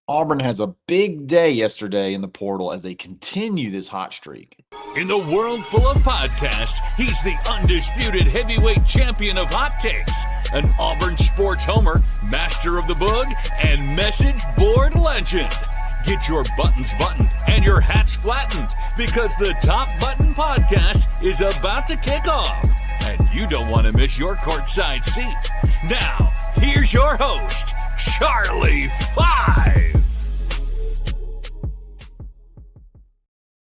Auburn has a big day yesterday in the portal as they continue this hot streak. In the world full of podcasts, he's the undisputed heavyweight champion of hot takes, an Auburn sports homer, master of the boog, and message board legend. Get your buttons buttoned and your hats flattened because the Top Button Podcast is about to kick off. And you don't want to miss your courtside seat. Now, here's your host, Charlie Five.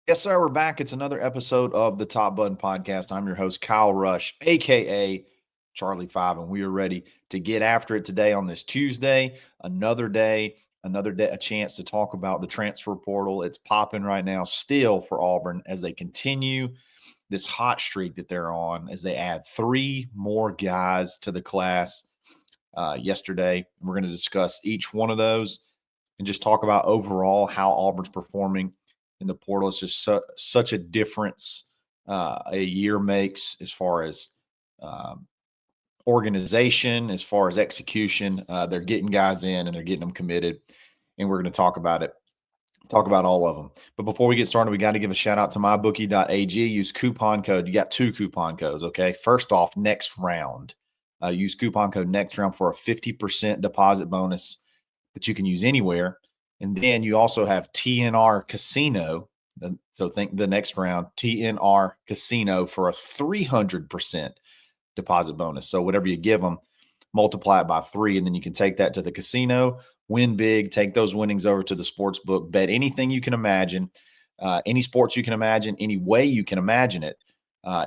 Yes, sir. We're back. It's another episode of the Top Button Podcast. I'm your host, Kyle Rush, a.k.a. Charlie Five, and we are ready to get after it today on this Tuesday. Another day, a chance to talk about the transfer portal. It's popping right now still for Auburn as they continue this hot streak that they're on as they add 3 more guys to the class yesterday. We're going to discuss each one of those and just talk about overall how Auburn's performing in the portal. It's just such a difference a year makes as far as organization, as far as execution. They're getting guys in and they're getting them committed, and we're going to talk about it. Talk about all of them. But before we get started, we got to give a shout out to mybookie.ag. Use coupon code. You got 2 coupon codes, okay? First off, next round. Use coupon code next round for a 50% deposit bonus that you can use anywhere. And then you also have TNR Casino. So think the next round, TNR Casino for a 300% deposit bonus. So whatever you give them, multiply it by 3, and then you can take that to the casino, win big, take those winnings over to the sports book, bet anything you can imagine, any sports you can imagine, any way you can imagine it.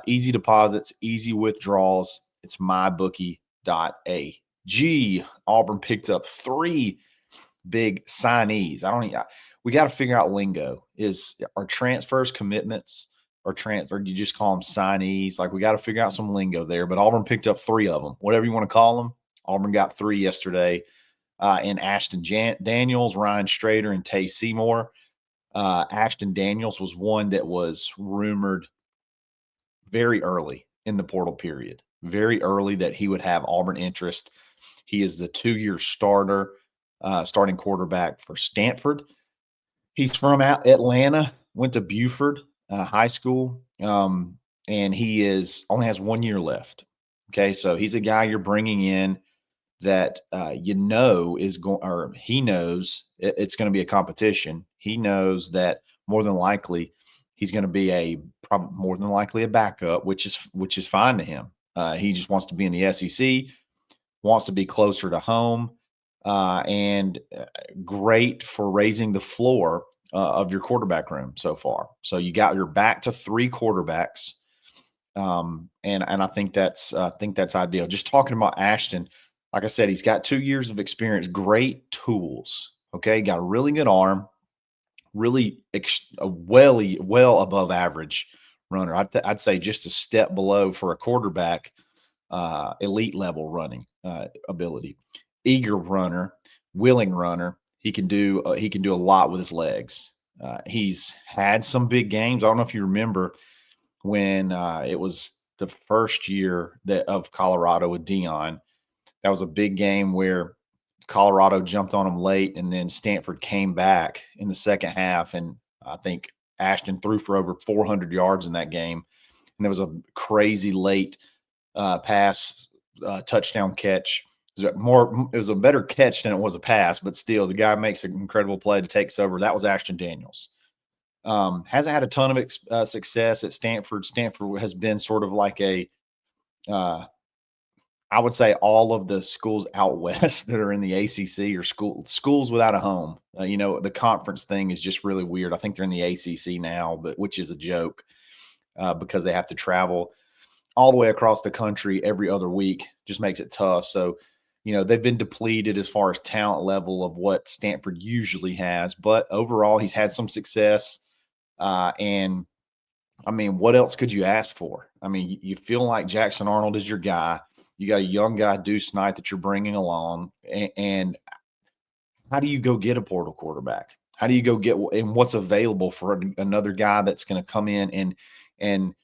Easy deposits, easy withdrawals. It's mybookie.ag. Auburn picked up 3 big signees. We got to figure out lingo. Are transfers commitments or do you just call them signees? Like, we got to figure out some lingo there, but Auburn picked up 3 of them, whatever you want to call them. Auburn got 3 yesterday in Ashton Daniels, Ryan Strader, and Tay Seymour. Ashton Daniels was one that was rumored very early in the portal period, very early that he would have Auburn interest. He is the 2-year starting quarterback for Stanford. He's from Atlanta, went to Buford High School, and he only has 1 year left. Okay, so he's a guy you're bringing in that he knows it's going to be a competition. He knows that more than likely he's going to be more than likely a backup, which is fine to him. He just wants to be in the SEC, wants to be closer to home, and great for raising the floor of your quarterback room so far. So you're back to 3 quarterbacks, and I think that's ideal. Just talking about Ashton, like I said, he's got 2 years of experience, great tools. Okay, got a really good arm, really well above average runner. I'd say just a step below for a quarterback, elite level running ability. Eager runner, willing runner. He can do a lot with his legs. He's had some big games. I don't know if you remember when it was the first year of Colorado with Dion. That was a big game where Colorado jumped on him late, and then Stanford came back in the second half, and I think Ashton threw for over 400 yards in that game. And there was a crazy late pass touchdown catch. It was a better catch than it was a pass, but still, the guy makes an incredible play to take over. That was Ashton Daniels. Hasn't had a ton of success at Stanford. Stanford has been sort of like I would say all of the schools out west that are in the ACC are schools without a home. The conference thing is just really weird. I think they're in the ACC now, which is a joke because they have to travel all the way across the country every other week. Just makes it tough. So, they've been depleted as far as talent level of what Stanford usually has. But overall, he's had some success. And, what else could you ask for? You feel like Jackson Arnold is your guy. You got a young guy, Deuce Knight, that you're bringing along. And how do you go get a portal quarterback? How do you go get – and what's available for another guy that's going to come in and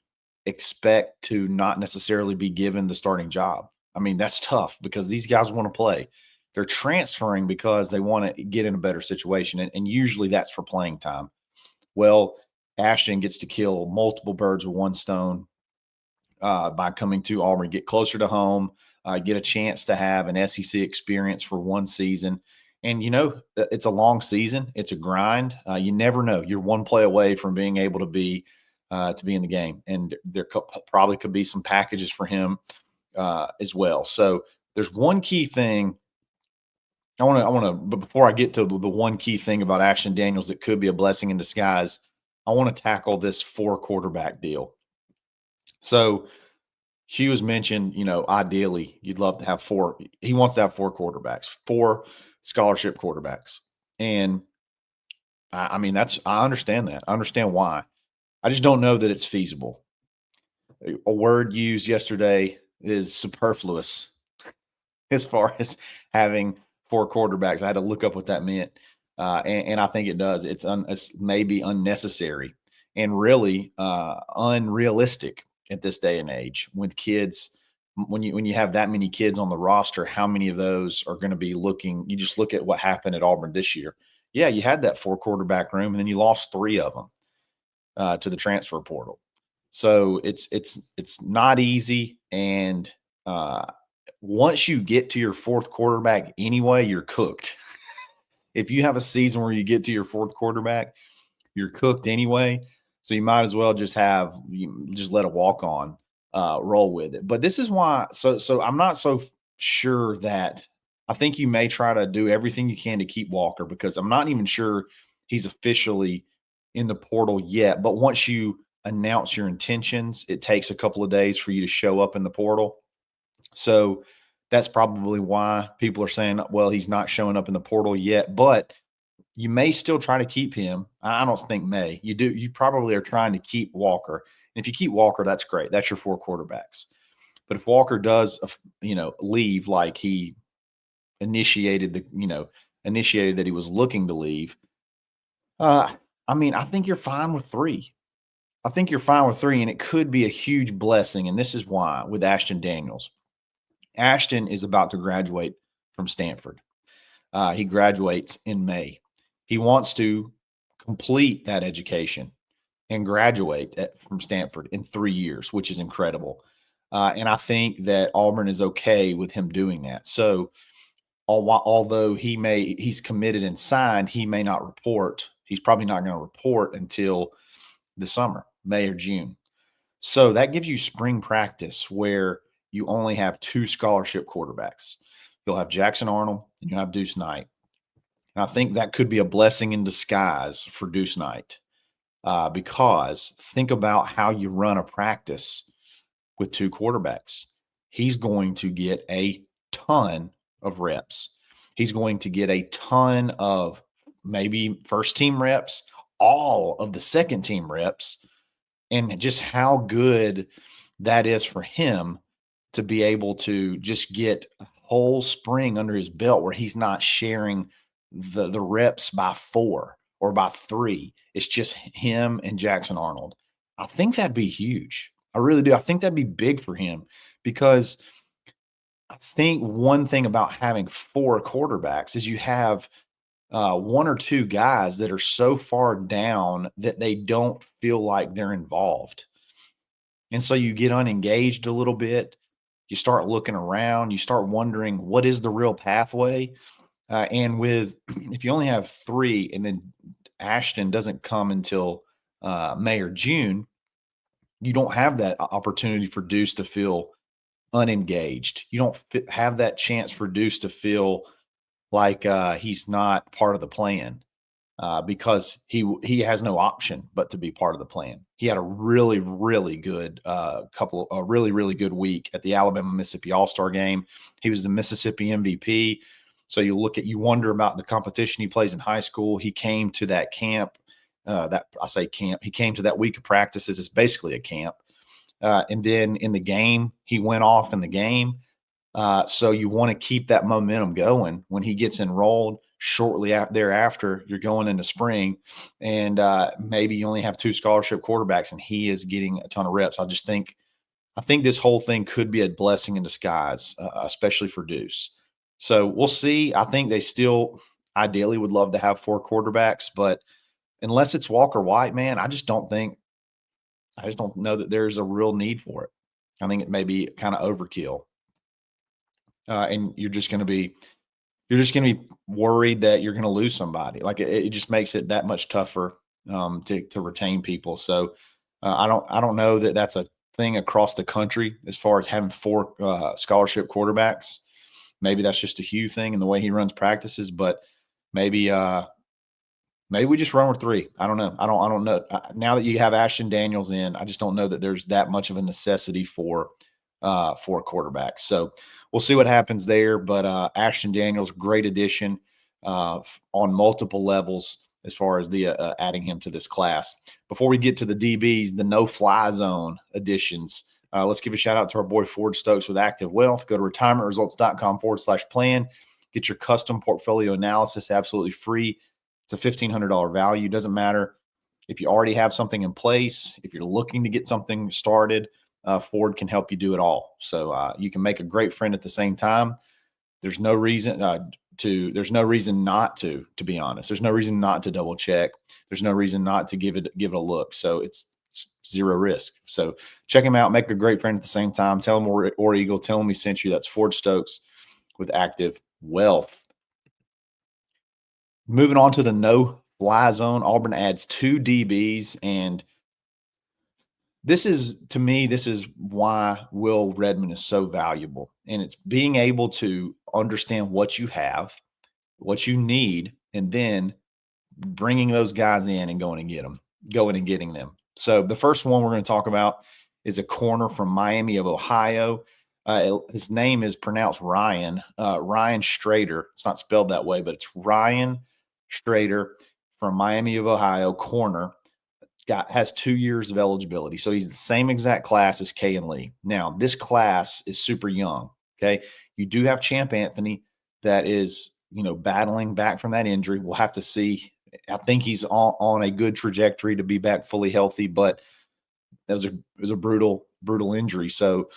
expect to not necessarily be given the starting job? That's tough because these guys want to play. They're transferring because they want to get in a better situation. And usually that's for playing time. Well, Ashton gets to kill multiple birds with one stone by coming to Auburn, get closer to home, get a chance to have an SEC experience for one season. And, it's a long season. It's a grind. You never know. You're one play away from being able to be in the game. And there probably could be some packages for him as well. So there's one key thing but before I get to the one key thing about Ashton Daniels that could be a blessing in disguise, I want to tackle this 4 quarterback deal. So Hugh has mentioned, ideally you'd love to have 4. He wants to have 4 quarterbacks, 4 scholarship quarterbacks. And I understand that. I understand why. I just don't know that it's feasible. A word used yesterday is superfluous as far as having 4 quarterbacks. I had to look up what that meant. And I think it does. It's maybe unnecessary and really unrealistic at this day and age with kids. When you have that many kids on the roster, how many of those are going to be looking? You just look at what happened at Auburn this year. Yeah, you had that 4 quarterback room, and then you lost 3 of them to the transfer portal. So it's not easy. And once you get to your 4th quarterback anyway, you're cooked. If you have a season where you get to your 4th quarterback, you're cooked anyway. So you might as well just let a walk on roll with it. But this is why. So I'm not so sure that I think you may try to do everything you can to keep Walker, because I'm not even sure he's officially in the portal yet. But once you announce your intentions, it takes a couple of days for you to show up in the portal. So that's probably why people are saying, well, he's not showing up in the portal yet, but you may still try to keep him. I don't think may. You do. You probably are trying to keep Walker. And if you keep Walker, that's great. That's your 4 quarterbacks. But if Walker does, leave like he initiated that he was looking to leave, I think you're fine with 3. I think you're fine with 3, and it could be a huge blessing. And this is why with Ashton Daniels. Ashton is about to graduate from Stanford. He graduates in May. He wants to complete that education and graduate from Stanford in 3 years, which is incredible. And I think that Auburn is okay with him doing that. So although he's committed and signed, he may not report. He's probably not going to report until the summer, May or June. So that gives you spring practice where you only have 2 scholarship quarterbacks. You'll have Jackson Arnold and you'll have Deuce Knight. And I think that could be a blessing in disguise for Deuce Knight, because think about how you run a practice with 2 quarterbacks. He's going to get a ton of reps. He's going to get a ton of maybe first team reps, all of the second team reps, and just how good that is for him to be able to just get a whole spring under his belt where he's not sharing the reps by 4 or by 3. It's just him and Jackson Arnold. I think that'd be huge. I really do. I think that'd be big for him, because I think one thing about having 4 quarterbacks is you have 1 or 2 guys that are so far down that they don't feel like they're involved. And so you get unengaged a little bit. You start looking around. You start wondering, what is the real pathway? And if you only have 3 and then Ashton doesn't come until May or June, you don't have that opportunity for Deuce to feel unengaged. You don't have that chance for Deuce to feel like he's not part of the plan, because he has no option but to be part of the plan. He had a really, really good really good week at the Alabama-Mississippi All-Star game. He was the Mississippi MVP. So you wonder about the competition he plays in high school. He came to that camp. He came to that week of practices. It's basically a camp. And then in the game, he went off in the game. So you want to keep that momentum going. When he gets enrolled shortly thereafter, you're going into spring, and maybe you only have 2 scholarship quarterbacks, and he is getting a ton of reps. I think this whole thing could be a blessing in disguise, especially for Deuce. So we'll see. I think they still ideally would love to have 4 quarterbacks, but unless it's Walker White, man, I just don't know that there's a real need for it. I think it may be kind of overkill. And you're just going to be worried that you're going to lose somebody. Like it just makes it that much tougher to retain people. So I don't know that that's a thing across the country as far as having 4 scholarship quarterbacks. Maybe that's just a Hugh thing and the way he runs practices, but maybe maybe we just run with 3. I don't know. I don't know. Now that you have Ashton Daniels in, I just don't know that there's that much of a necessity for quarterbacks. So we'll see what happens there. But Ashton Daniels, great addition on multiple levels as far as the adding him to this class. Before we get to the DBs, the no-fly zone additions, let's give a shout out to our boy Ford Stokes with Active Wealth. Go to retirementresults.com/plan. Get your custom portfolio analysis absolutely free. It's a $1,500 value. Doesn't matter if you already have something in place. If you're looking to get something started, Ford can help you do it all. So you can make a great friend at the same time. There's no reason there's no reason not to be honest. There's no reason not to double check. There's no reason not to give it a look. So it's zero risk. So check him out, make a great friend at the same time. Tell him or Eagle, tell him we sent you. That's Ford Stokes with Active Wealth. Moving on to the no-fly zone, Auburn adds 2 DBs, and this is why Will Redmond is so valuable, and it's being able to understand what you have, what you need, and then bringing those guys in and going and getting them. So the first one we're going to talk about is a corner from Miami of Ohio. His name is pronounced Ryan Strader. It's not spelled that way, but it's Ryan Strader from Miami of Ohio, corner. Has 2 years of eligibility. So he's the same exact class as Kay and Lee. Now, this class is super young. Okay. You do have Champ Anthony that is, battling back from that injury. We'll have to see. I think he's on a good trajectory to be back fully healthy, but it was a brutal injury. So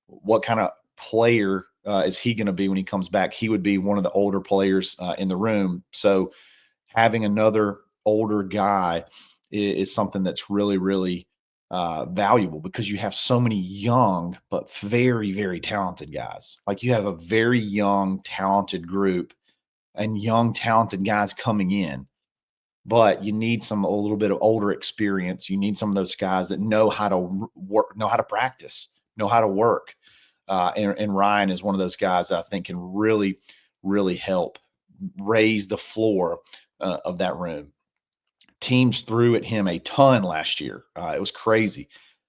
what kind of player is he going to be when he comes back? He would be one of the older players in the room. So having another older guy is something that's really, really valuable because you have so many young but very, very talented guys. Like you have a very young, talented group and young, talented guys coming in. But you need a little bit of older experience. You need some of those guys that know how to work, know how to practice, know how to work. And Ryan is one of those guys that I think can really, really help raise the floor of that room. Teams threw at him a ton last year. It was crazy.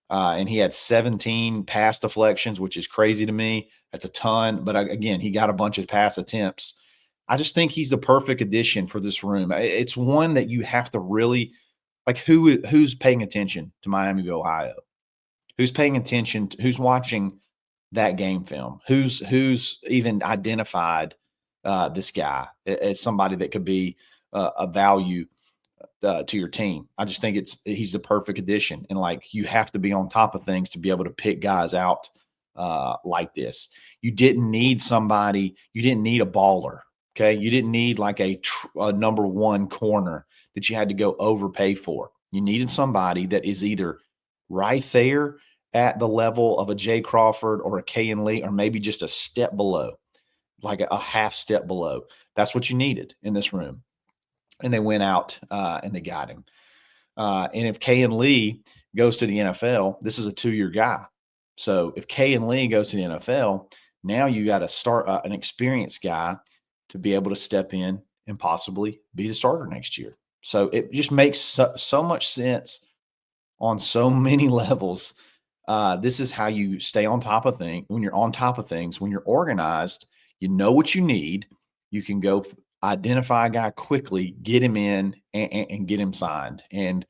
And he had 17 pass deflections, which is crazy to me. That's a ton. But again, he got a bunch of pass attempts. I just think he's the perfect addition for this room. It's one that you have to really like. Who's paying attention to Miami of Ohio? Who's paying attention? Who's watching that game film? Who's even identified this guy as somebody that could be a value to your team? I just think he's the perfect addition. And like, you have to be on top of things to be able to pick guys out like this. You didn't need a baller. Okay. You didn't need like a number 1 corner that you had to go overpay for. You needed somebody that is either right there at the level of a Jay Crawford or a Kay and Lee, or maybe just a step below, like a half step below. That's what you needed in this room. And they went out and they got him. And if Kay and Lee goes to the NFL, this is a 2-year guy. So if Kay and Lee goes to the NFL, now you got to start an experienced guy to be able to step in and possibly be the starter next year. So it just makes so much sense on so many levels. This is how you stay on top of things. When you're on top of things, when you're organized, you know what you need. You can go identify a guy quickly, get him in, and get him signed. And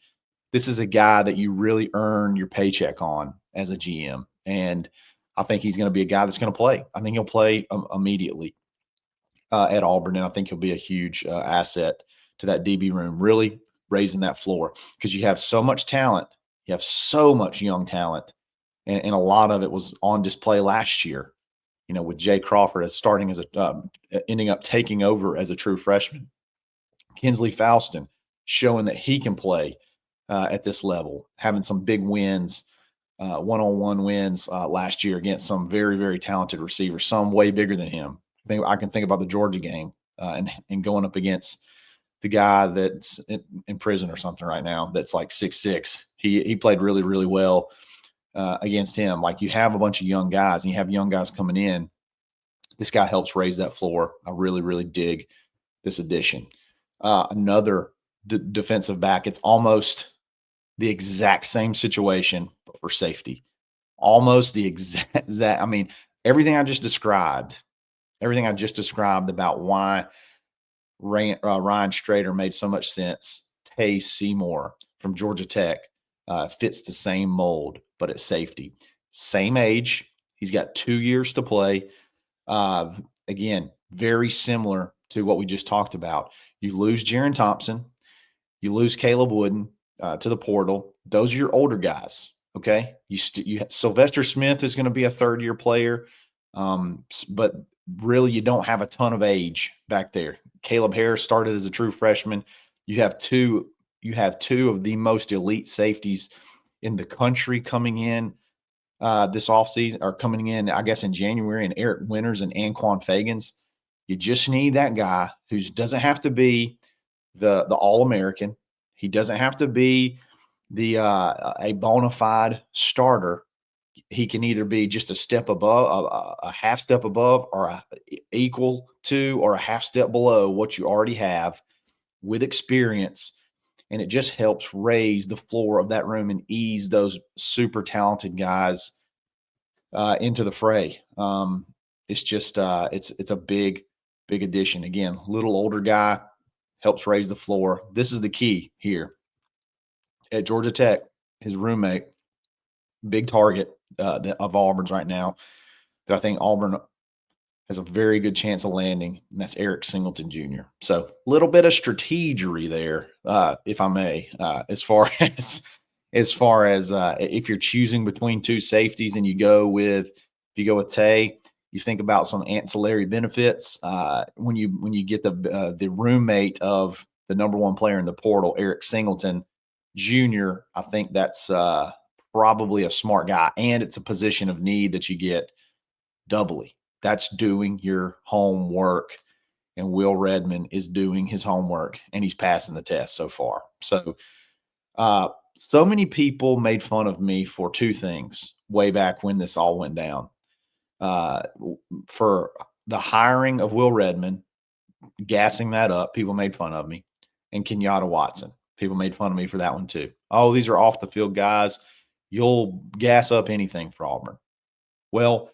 this is a guy that you really earn your paycheck on as a GM. And I think he's going to be a guy that's going to play. I think he'll play immediately at Auburn, and I think he'll be a huge asset to that DB room, really raising that floor because you have so much talent. You have so much young talent, and a lot of it was on display last year. with Jay Crawford as starting as ending up taking over as a true freshman. Kinsley Falston showing that he can play at this level, having some big wins, one-on-one wins last year against some very, very talented receivers, some way bigger than him. I can think about the Georgia game and going up against the guy that's in prison or something right now that's like 6'6". He played really, really well against him. Like, you have a bunch of young guys and you have young guys coming in. This guy helps raise that floor. I really, really dig this addition. Another defensive back. It's almost the exact same situation, but for safety. Almost the exact. I mean, everything I just described about why Ryan Strader made so much sense. Tay Seymour from Georgia Tech fits the same mold, but at safety. Same age. He's got 2 years to play. Again, very similar to what we just talked about. You lose Jaron Thompson. You lose Caleb Wooden to the portal. Those are your older guys, okay? Sylvester Smith is going to be a third-year player, but really you don't have a ton of age back there. Caleb Harris started as a true freshman. You have two of the most elite safeties in the country coming in this offseason, or coming in, I guess, in January, and Eric Winters and Anquan Fagans. You just need that guy who doesn't have to be the All-American. He doesn't have to be the a bona fide starter. He can either be just a step above, a half step above, or equal to, or a half step below what you already have with experience. And it just helps raise the floor of that room and ease those super talented guys into the fray. It's just it's a big addition. Again, little older guy, helps raise the floor. This is the key here. At Georgia Tech, his roommate, big target of Auburn's right now, that I think Auburn has a very good chance of landing, and that's Eric Singleton Jr. So a little bit of strategery there, if I may, as far as if you're choosing between two safeties and if you go with Tay, you think about some ancillary benefits when you get the roommate of the number one player in the portal, Eric Singleton Jr. I think that's probably a smart guy, and it's a position of need that you get doubly. That's doing your homework, and Will Redmond is doing his homework, and he's passing the test so far. So, so many people made fun of me for two things way back when this all went down. For the hiring of Will Redmond, gassing that up, people made fun of me, and Kenyatta Watson. People made fun of me for that one too. Oh, these are off the field guys. You'll gas up anything for Auburn. Well,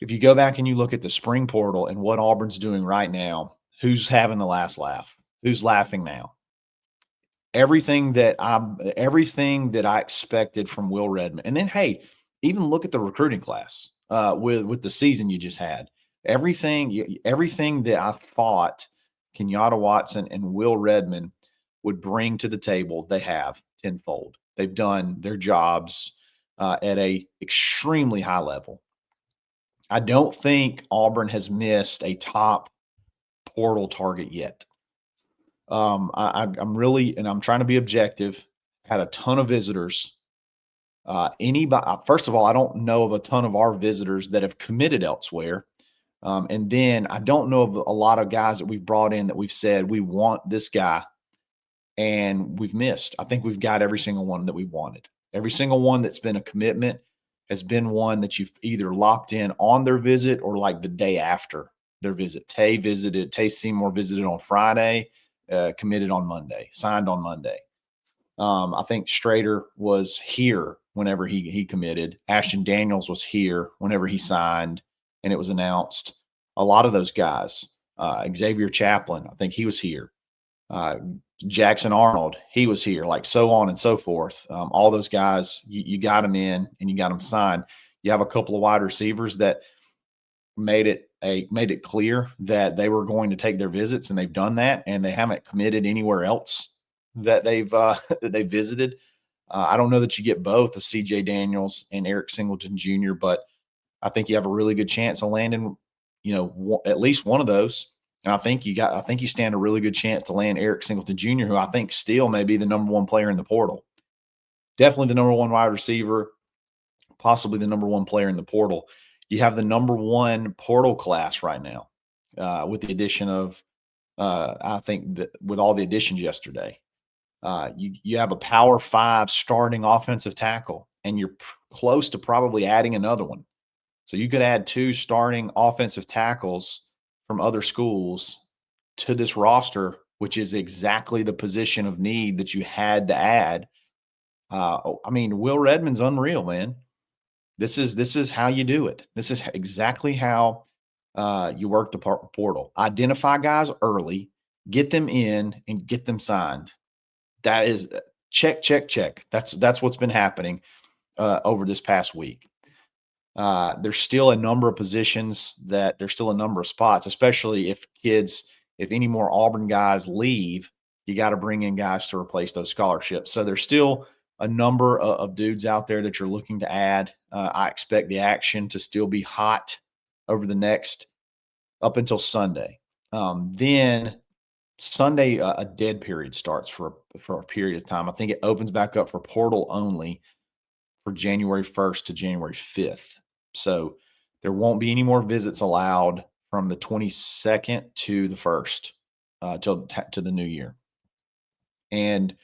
if you go back and you look at the spring portal and what Auburn's doing right now, who's having the last laugh? Who's laughing now? Everything that I expected from Will Redmond. And then, hey, even look at the recruiting class with the season you just had. Everything that I thought Kenyatta Watson and Will Redmond would bring to the table, they have tenfold. They've done their jobs at a extremely high level. I don't think Auburn has missed a top portal target yet. I'm really, and I'm trying to be objective, had a ton of visitors. First of all, I don't know of a ton of our visitors that have committed elsewhere. And then I don't know of a lot of guys that we've brought in that we've said we want this guy, and we've missed. I think we've got every single one that we wanted. Every single one that's been a commitment has been one that you've either locked in on their visit or like the day after their visit. Tay Seymour visited on Friday, committed on Monday, signed on Monday. I think Strader was here whenever he committed. Ashton Daniels was here whenever he signed and it was announced. A lot of those guys, Xavier Chaplin, I think he was here. Jackson Arnold, he was here, like so on and so forth. All those guys, you got them in and you got them signed. You have a couple of wide receivers that made it clear that they were going to take their visits, and they've done that, and they haven't committed anywhere else that they've visited. I don't know that you get both of CJ Daniels and Eric Singleton Jr., but I think you have a really good chance of landing, at least one of those. And I think you stand a really good chance to land Eric Singleton Jr., who I think still may be the number one player in the portal. Definitely the number one wide receiver, possibly the number one player in the portal. You have the number one portal class right now, with the addition of, I think that with all the additions yesterday. You have a Power 5 starting offensive tackle, and you're close to probably adding another one. So you could add 2 starting offensive tackles from other schools to this roster, which is exactly the position of need that you had to add. Will Redmond's unreal, man. This is how you do it. This is exactly how you work the portal. Identify guys early, get them in, and get them signed. That is check. That's what's been happening over this past week. There's still a number of positions there's still a number of spots, especially if any more Auburn guys leave, you got to bring in guys to replace those scholarships. So there's still a number of dudes out there that you're looking to add. I expect the action to still be hot over the next up until Sunday. Then Sunday, a dead period starts for a period of time. I think it opens back up for portal only for January 1st to January 5th. So there won't be any more visits allowed from the 22nd to the 1st to the new year. And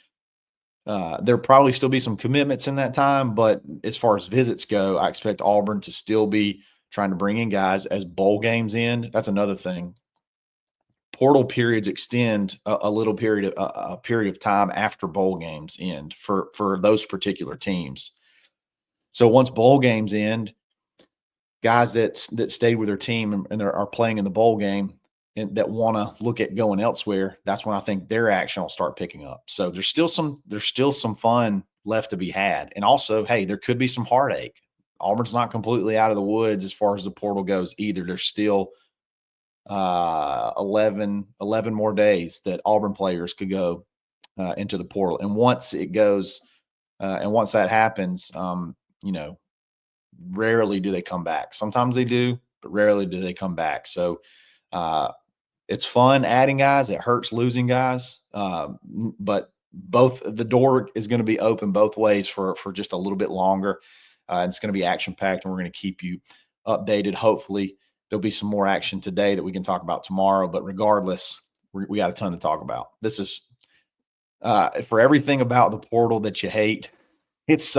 there'll probably still be some commitments in that time, but as far as visits go, I expect Auburn to still be trying to bring in guys as bowl games end. That's another thing. Portal periods extend a period of time after bowl games end for those particular teams. So once bowl games end, guys that stayed with their team and are playing in the bowl game and that want to look at going elsewhere, that's when I think their action will start picking up. So there's still some fun left to be had. And also, hey, there could be some heartache. Auburn's not completely out of the woods as far as the portal goes either. There's still 11 more days that Auburn players could go into the portal. And once it goes, and once that happens, rarely do they come back. Sometimes they do, but rarely do they come back. So it's fun adding guys. It hurts losing guys. But the door is going to be open both ways for just a little bit longer. It's going to be action packed, and we're going to keep you updated. Hopefully there'll be some more action today that we can talk about tomorrow. But regardless, we got a ton to talk about. This is for everything about the portal that you hate. It's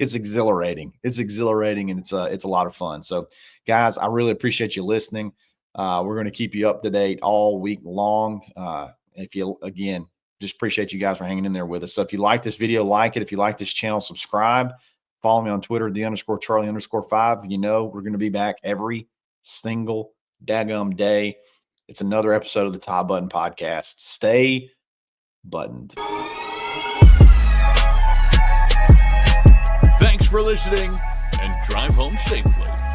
exhilarating. It's exhilarating, and it's a lot of fun. So, guys, I really appreciate you listening. We're going to keep you up to date all week long. Just appreciate you guys for hanging in there with us. So if you like this video, like it. If you like this channel, subscribe. Follow me on Twitter, _Charlie_5. We're going to be back every single daggum day. It's another episode of the Tie Button Podcast. Stay buttoned. Thanks for listening, and drive home safely.